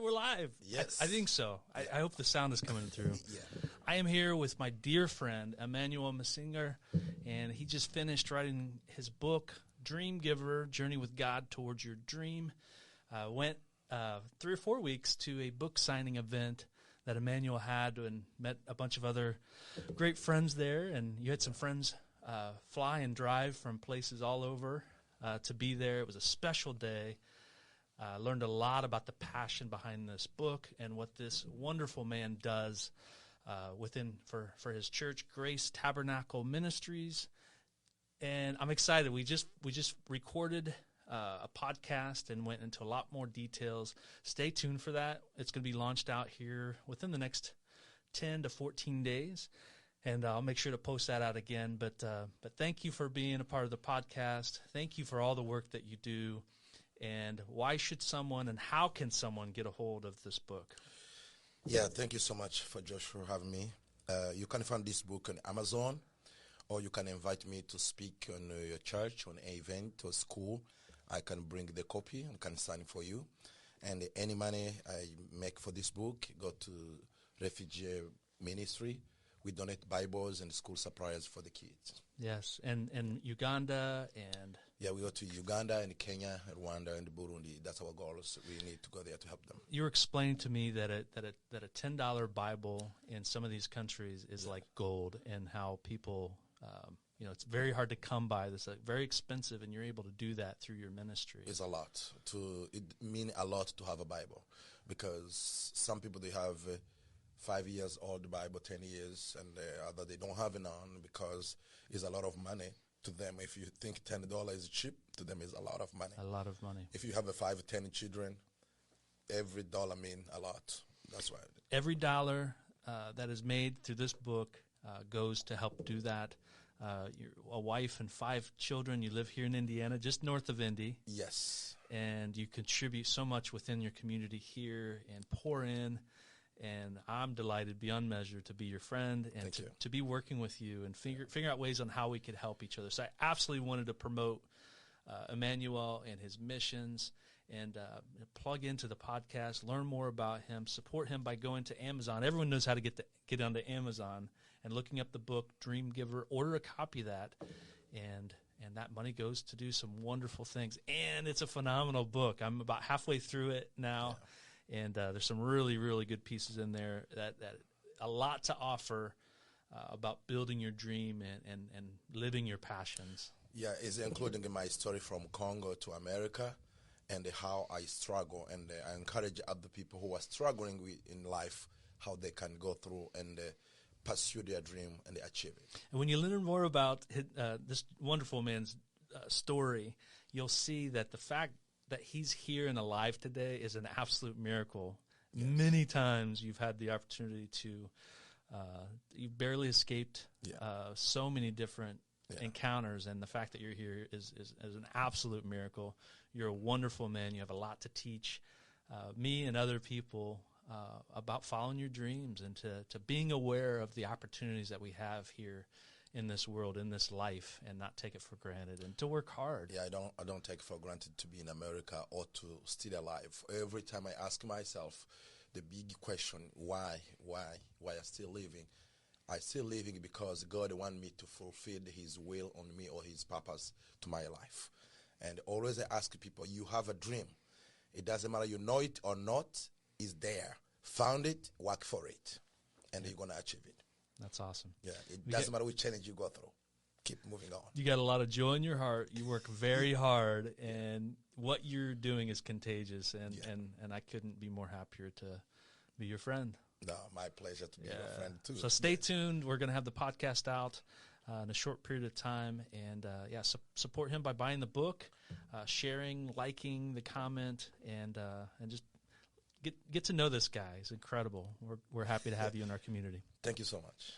We're live. Yes. I think so. Yeah. I hope the sound is coming through. Yeah. I am here with my dear friend, Emmanuel MUSINGA, and he just finished writing his book, Dream Giver, Journey with God Towards Your Dream. Went 3 or 4 weeks to a book signing event that Emmanuel had and met a bunch of other great friends there, and you had some friends fly and drive from places all over to be there. It was a special day. Learned a lot about the passion behind this book and what this wonderful man does for his church, Grace Tabernacle Ministries. And I'm excited. We just recorded a podcast and went into a lot more details. Stay tuned for that. It's going to be launched out here within the next 10 to 14 days. And I'll make sure to post that out again. But thank you for being a part of the podcast. Thank you for all the work that you do. And why should someone and how can someone get a hold of this book? Yeah, thank you so much for Josh for having me. You can find this book on Amazon, or you can invite me to speak on your church, on an event or school. I can bring the copy and can sign for you. And any money I make for this book go to refugee ministry. We donate Bibles and school supplies for the kids. Yes, and Uganda and... Yeah, we go to Uganda and Kenya, and Rwanda and Burundi. That's our goals. We need to go there to help them. You were explaining to me that a $10 Bible in some of these countries is like gold, and how people, it's very hard to come by. It's very expensive, and you're able to do that through your ministry. It's a lot. It means a lot to have a Bible, because some people, they have 5 years old Bible, 10 years, and other they don't have none because it's a lot of money. To them, if you think $10 is cheap, to them is a lot of money. A lot of money. If you have 5 or 10 children, every dollar means a lot. That's why. Every dollar that is made through this book goes to help do that. You're a wife and 5 children. You live here in Indiana, just north of Indy. Yes. And you contribute so much within your community here and pour in. And I'm delighted beyond measure to be your friend and to be working with you and figure out ways on how we could help each other. So I absolutely wanted to promote Emmanuel and his missions and plug into the podcast, learn more about him, support him by going to Amazon. Everyone knows how to get onto Amazon and looking up the book Dream Giver. Order a copy of that, and that money goes to do some wonderful things. And it's a phenomenal book. I'm about halfway through it now. Yeah. And there's some really, really good pieces in there that a lot to offer about building your dream and living your passions. Yeah, it's including my story from Congo to America and how I struggle. And I encourage other people who are struggling in life, how they can go through and pursue their dream and achieve it. And when you learn more about this wonderful man's story, you'll see that the fact that he's here and alive today is an absolute miracle. Yes. Many times you've had the opportunity to, you've barely escaped so many different encounters, and the fact that you're here is an absolute miracle. You're a wonderful man. You have a lot to teach me and other people about following your dreams and to being aware of the opportunities that we have here in this world, in this life, and not take it for granted, and to work hard. Yeah, I don't take it for granted to be in America or to still alive. Every time I ask myself the big question, why I still living? I still living because God want me to fulfill his will on me or his purpose to my life. And always I ask people, you have a dream. It doesn't matter you know it or not, it's there. Found it, work for it, and you're going to achieve it. That's awesome. Yeah, it doesn't matter which challenge you go through. Keep moving on. You got a lot of joy in your heart. You work very hard, and what you're doing is contagious, and I couldn't be more happier to be your friend. No, my pleasure to be your friend, too. So stay tuned. We're going to have the podcast out in a short period of time, and support him by buying the book, sharing, liking the comment, and just get to know this guy. He's incredible. We're happy to have you in our community. Thank you so much.